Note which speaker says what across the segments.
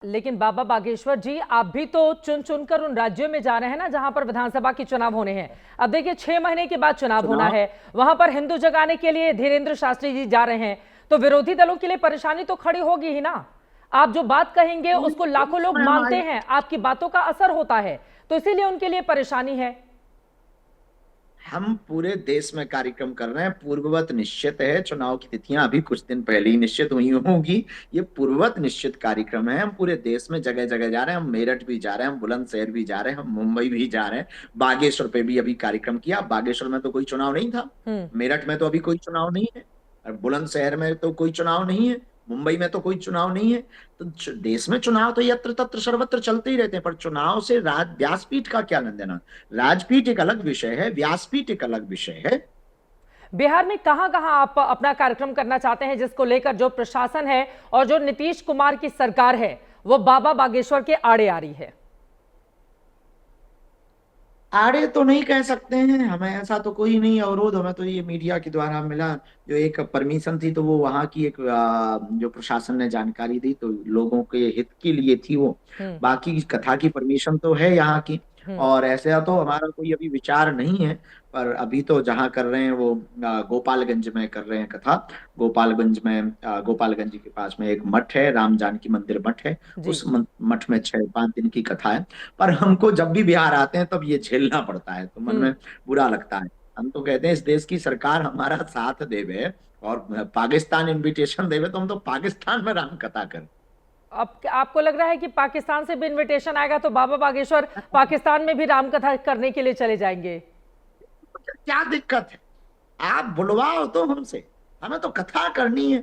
Speaker 1: लेकिन बाबा बागेश्वर जी, आप भी तो चुन चुनकर उन राज्यों में जा रहे हैं ना जहां पर विधानसभा के चुनाव होने हैं। अब देखिए 6 महीने के बाद चुनाव होना
Speaker 2: चुनाव
Speaker 1: है। वहां पर हिंदू जगाने के लिए धीरेन्द्र शास्त्री जी जा रहे हैं, तो विरोधी दलों के लिए परेशानी तो खड़ी होगी ही ना। आप जो बात कहेंगे उसको लाखों लोग
Speaker 2: उसमें
Speaker 1: मानते
Speaker 2: हमारी
Speaker 1: हैं, आपकी बातों का असर होता है, तो इसीलिए उनके लिए परेशानी है।
Speaker 2: हम पूरे देश में कार्यक्रम कर रहे हैं। पूर्ववत निश्चित है, चुनाव की तिथियां अभी कुछ दिन पहले ही निश्चित हुई होंगी। ये पूर्ववत निश्चित कार्यक्रम है। हम पूरे देश में जगह जगह जा रहे हैं। हम मेरठ भी जा रहे हैं, हम बुलंदशहर भी जा रहे हैं, हम मुंबई भी जा रहे हैं, बागेश्वर पे भी अभी कार्यक्रम किया। बागेश्वर में तो कोई चुनाव नहीं था,
Speaker 1: हम्म।
Speaker 2: मेरठ में तो अभी कोई चुनाव नहीं है, और बुलंदशहर में तो कोई चुनाव नहीं है, मुंबई में तो कोई चुनाव नहीं है। तो देश में चुनाव तो यत्र तत्र सर्वत्र चलते ही रहते हैं, पर चुनाव से राज व्यासपीठ का क्या लेन देना। राजपीठ एक अलग विषय है, व्यासपीठ एक अलग विषय है।
Speaker 1: बिहार में कहां कहां आप अपना कार्यक्रम करना चाहते हैं, जिसको लेकर जो प्रशासन है और जो नीतीश कुमार की सरकार है वो बाबा बागेश्वर के आड़े आ रही है?
Speaker 2: आड़े तो नहीं कह सकते हैं, हमें ऐसा तो कोई नहीं अवरोध। हमें तो ये मीडिया के द्वारा मिला, जो एक परमिशन थी, तो वो वहां की एक जो प्रशासन ने जानकारी दी तो लोगों के हित के लिए थी वो।
Speaker 1: हम्म।
Speaker 2: बाकी कथा की परमिशन तो है यहाँ की,
Speaker 1: हम्म।
Speaker 2: और ऐसा तो हमारा कोई अभी विचार नहीं है। पर अभी तो जहाँ कर रहे हैं वो गोपालगंज में कर रहे हैं कथा। गोपालगंज में गोपालगंज के पास में एक मठ है, राम जानकी मंदिर मठ है।
Speaker 1: जी।
Speaker 2: उस मठ में 6-5 दिन की कथा है। पर हमको जब भी बिहार आते हैं तब ये झेलना पड़ता है, तो मन
Speaker 1: हम्म।
Speaker 2: में बुरा लगता है। हम तो कहते हैं इस देश की सरकार हमारा साथ देवे, और पाकिस्तान इनविटेशन देवे तो हम तो पाकिस्तान में राम कथा करें।
Speaker 1: अब आपको लग रहा है कि पाकिस्तान से भी इनविटेशन आएगा तो बाबा बागेश्वर पाकिस्तान में भी रामकथा करने के लिए चले जाएंगे?
Speaker 2: क्या दिक्कत है? आप बुलवाओ तो हमसे, हमें तो कथा करनी है,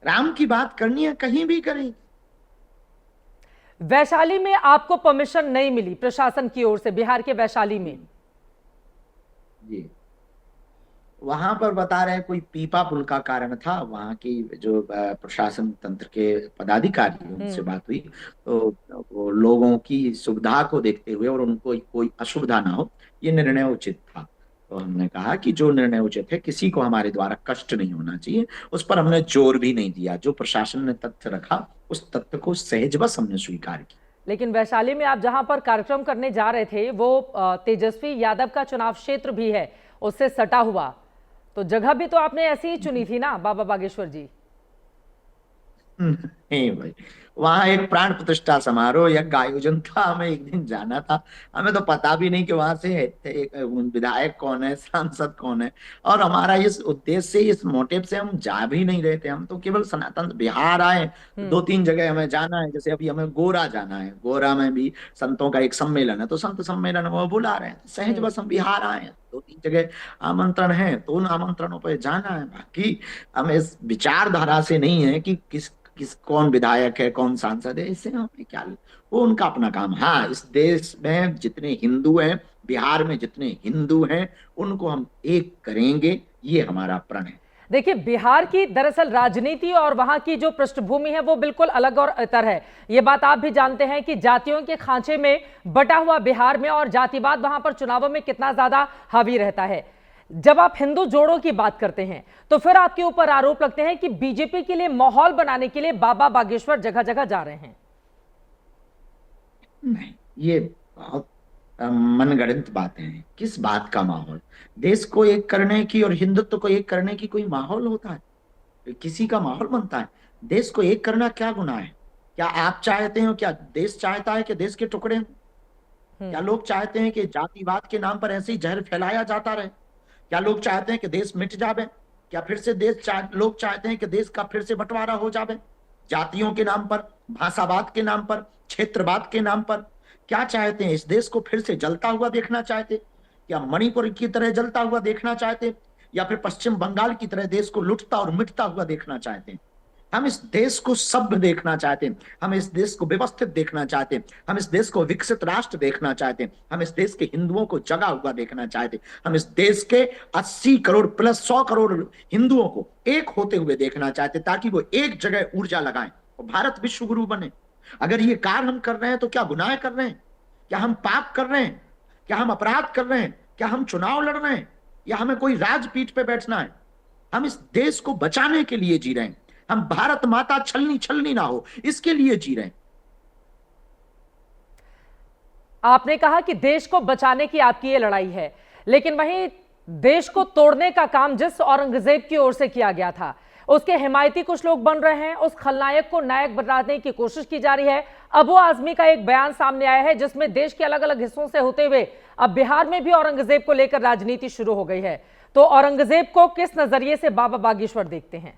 Speaker 2: राम की बात करनी है, कहीं भी करें।
Speaker 1: वैशाली में आपको परमिशन नहीं मिली प्रशासन की ओर से, बिहार के वैशाली में?
Speaker 2: जी, वहां पर बता रहे हैं कोई पीपा पुल का कारण था। वहां की जो प्रशासन तंत्र के पदाधिकारी हैं, उनसे
Speaker 1: हम्म।
Speaker 2: बात हुई, तो वो लोगों की सुविधा को देखते हुए और उनको कोई असुविधा ना हो, ये निर्णय उचित था। तो हमने कहा कि जो निर्णय उचित है, किसी को हमारे द्वारा कष्ट नहीं होना चाहिए, उस पर हमने जोर भी नहीं दिया। जो प्रशासन ने तथ्य रखा, उस तथ्य को सहज बस हमने स्वीकार किया।
Speaker 1: लेकिन वैशाली में आप जहां पर कार्यक्रम करने जा रहे थे वो तेजस्वी यादव का चुनाव क्षेत्र भी है, उससे सटा हुआ, तो जगह भी तो आपने ऐसी ही चुनी थी ना बाबा बागेश्वर जी?
Speaker 2: नहीं भाई, वहां एक प्राण प्रतिष्ठा समारोह या आयोजन था, हमें एक दिन जाना था। हमें तो पता भी नहीं कि वहां से एक विधायक कौन है, सांसद कौन है, और हमारा इस उद्देश्य से, इस मोटिव से हम जा भी नहीं रहे थे। हम तो केवल सनातन बिहार आए।
Speaker 1: हम्म।
Speaker 2: 2-3 जगह हमें जाना है, जैसे अभी हमें गोरा जाना है, गोरा में भी संतों का एक सम्मेलन है, तो संत सम्मेलन में वो बुला रहे हैं, तो सहज
Speaker 1: हम्म।
Speaker 2: बस हम बिहार आए हैं। 2-3 जगह आमंत्रण है, तो उन आमंत्रणों पर जाना है। बाकी हम इस विचारधारा से नहीं है कि किस कौन विधायक है, कौन सांसद है, इससे हमें क्या। वो उनका अपना काम। हाँ, इस देश में जितने हिंदू हैं, बिहार में जितने हिंदू हैं, उनको हम एक करेंगे, ये हमारा प्रण है।
Speaker 1: देखिए, बिहार की दरअसल राजनीति और वहां की जो पृष्ठभूमि है वो बिल्कुल अलग और इतर है। ये बात आप भी जानते हैं कि जातियों के खांचे में बटा हुआ बिहार में, और जातिवाद वहां पर चुनावों में कितना ज्यादा हावी रहता है। जब आप हिंदू जोड़ों की बात करते हैं तो फिर आपके ऊपर आरोप लगते हैं कि बीजेपी के लिए माहौल बनाने के लिए बाबा बागेश्वर जगह जगह जा रहे हैं।
Speaker 2: नहीं, ये बहुत मनगढ़ंत बातें हैं। किस बात का माहौल? देश को एक करने की और हिंदुत्व को एक करने की कोई माहौल होता है? किसी का माहौल बनता है? देश को एक करना क्या गुनाह है? क्या आप चाहते हो, क्या देश चाहता है कि देश के टुकड़े हों? क्या
Speaker 1: हम्म।
Speaker 2: लोग चाहते हैं कि जातिवाद के नाम पर ऐसे ही जहर फैलाया जाता रहे? क्या लोग चाहते हैं कि देश मिट जावे? क्या फिर से लोग चाहते हैं कि देश का फिर से बंटवारा हो जावे, जातियों के नाम पर, भाषावाद के नाम पर, क्षेत्रवाद के नाम पर? क्या चाहते हैं? इस देश को फिर से जलता हुआ देखना चाहते? क्या मणिपुर की तरह जलता हुआ देखना चाहते, या फिर पश्चिम बंगाल की तरह देश को लुटता और मिटता हुआ देखना चाहते हैं? हम इस देश को सभ्य देखना चाहते हैं, हम इस देश को व्यवस्थित देखना चाहते हैं, हम इस देश को विकसित राष्ट्र देखना चाहते हैं, हम इस देश के हिंदुओं को जगा हुआ देखना चाहते हैं, हम इस देश के 80 करोड़ प्लस 100 करोड़ हिंदुओं को एक होते हुए देखना चाहते हैं, ताकि वो एक जगह ऊर्जा लगाएं और भारत विश्व गुरु बने। अगर ये कार्य हम कर रहे हैं तो क्या गुनाह कर रहे हैं? क्या हम पाप कर रहे हैं? क्या हम अपराध कर रहे हैं? क्या हम चुनाव लड़ रहे हैं, या हमें कोई राजपीठ पे बैठना है? हम इस देश को बचाने के लिए जी रहे हैं। हम भारत माता छलनी छलनी ना हो, इसके लिए जी रहे हैं।
Speaker 1: आपने कहा कि देश को बचाने की आपकी ये लड़ाई है, लेकिन वहीं देश को तोड़ने का काम जिस औरंगजेब की ओर से किया गया था, उसके हिमायती कुछ लोग बन रहे हैं। उस खलनायक को नायक बनाने की कोशिश की जा रही है। अबू आजमी का एक बयान सामने आया है जिसमें देश के अलग अलग हिस्सों से होते हुए अब बिहार में भी औरंगजेब को लेकर राजनीति शुरू हो गई है। तो औरंगजेब को किस नजरिए से बाबा बागेश्वर देखते हैं?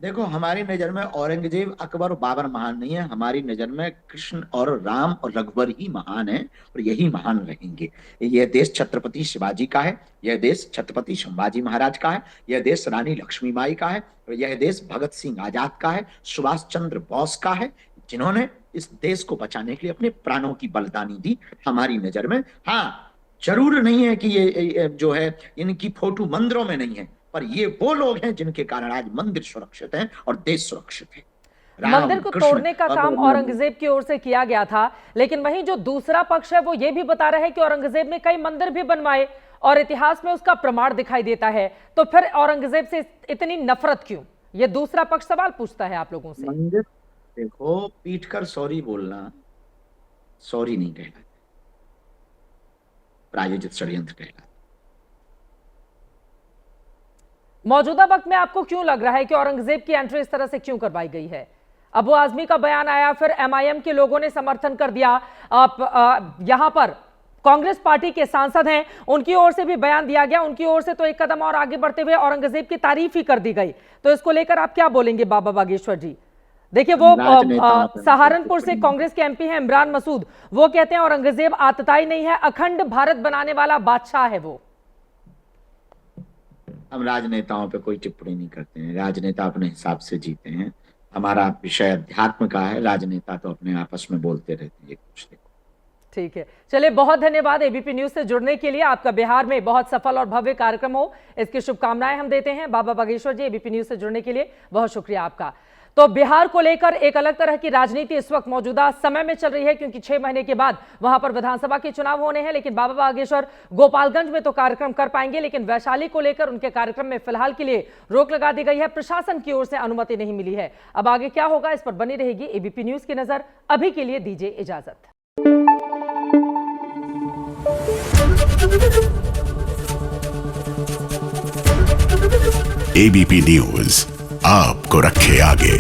Speaker 2: देखो, हमारी नजर में औरंगजेब, अकबर और बाबर महान नहीं है। हमारी नजर में कृष्ण और राम और रघुवर ही महान है और यही महान रहेंगे। यह देश छत्रपति शिवाजी का है, यह देश छत्रपति संभाजी महाराज का है, यह देश रानी लक्ष्मीबाई का है, और यह देश भगत सिंह आजाद का है, सुभाष चंद्र बोस का है, जिन्होंने इस देश को बचाने के लिए अपने प्राणों की बलिदानी दी। हमारी नजर में हाँ, जरूर नहीं है कि ये जो है इनकी फोटो मंदिरों में नहीं है, पर ये वो लोग हैं जिनके कारण आज मंदिर सुरक्षित हैं और देश सुरक्षित है।
Speaker 1: मंदिर को तोड़ने का काम औरंगजेब की ओर से किया गया था, लेकिन वहीं जो दूसरा पक्ष है वो ये भी बता रहा है कि औरंगजेब ने कई मंदिर भी बनवाए और इतिहास में उसका प्रमाण दिखाई देता है। तो फिर औरंगजेब से इतनी नफरत क्यों? ये दूसरा पक्ष सवाल पूछता है आप लोगों से।
Speaker 2: मंदिर, देखो, पीट कर सॉरी बोलना सॉरी नहीं कहलाता, प्रायोजित षड्यंत्र कहलाता।
Speaker 1: मौजूदा वक्त में आपको क्यों लग रहा है कि औरंगजेब की एंट्री इस तरह से क्यों करवाई गई है? अबू आजमी का बयान आया, फिर एमआईएम के लोगों ने समर्थन कर दिया। यहां पर कांग्रेस पार्टी के सांसद हैं, उनकी ओर से भी बयान दिया गया। उनकी ओर से तो एक कदम और आगे बढ़ते हुए औरंगजेब की तारीफ ही कर दी गई। तो इसको लेकर आप क्या बोलेंगे बाबा बागेश्वर जी? देखिए, वो सहारनपुर से कांग्रेस के एमपी हैं इमरान मसूद, वो कहते हैं औरंगजेब आतताई नहीं है, अखंड भारत बनाने वाला बादशाह है वो।
Speaker 2: हम राजनेताओं पे कोई टिप्पणी नहीं करते हैं। राजनेता अपने हिसाब से जीते हैं। हमारा विषय अध्यात्म का है, राजनेता तो अपने आपस में बोलते रहते हैं कुछ।
Speaker 1: ठीक है, चलिए, बहुत धन्यवाद एबीपी न्यूज से जुड़ने के लिए। आपका बिहार में बहुत सफल और भव्य कार्यक्रम हो, इसकी शुभकामनाएं हम देते हैं। बाबा बागेश्वर जी, एबीपी न्यूज से जुड़ने के लिए बहुत शुक्रिया आपका। तो बिहार को लेकर एक अलग तरह की राजनीति इस वक्त मौजूदा समय में चल रही है, क्योंकि 6 महीने के बाद वहां पर विधानसभा के चुनाव होने हैं। लेकिन बाबा बागेश्वर गोपालगंज में तो कार्यक्रम कर पाएंगे, लेकिन वैशाली को लेकर उनके कार्यक्रम में फिलहाल के लिए रोक लगा दी गई है। प्रशासन की ओर से अनुमति नहीं मिली है। अब आगे क्या होगा, इस पर बनी रहेगी एबीपी न्यूज की नजर। अभी के लिए दीजिए इजाजत।
Speaker 3: एबीपी न्यूज आपको रखे आगे।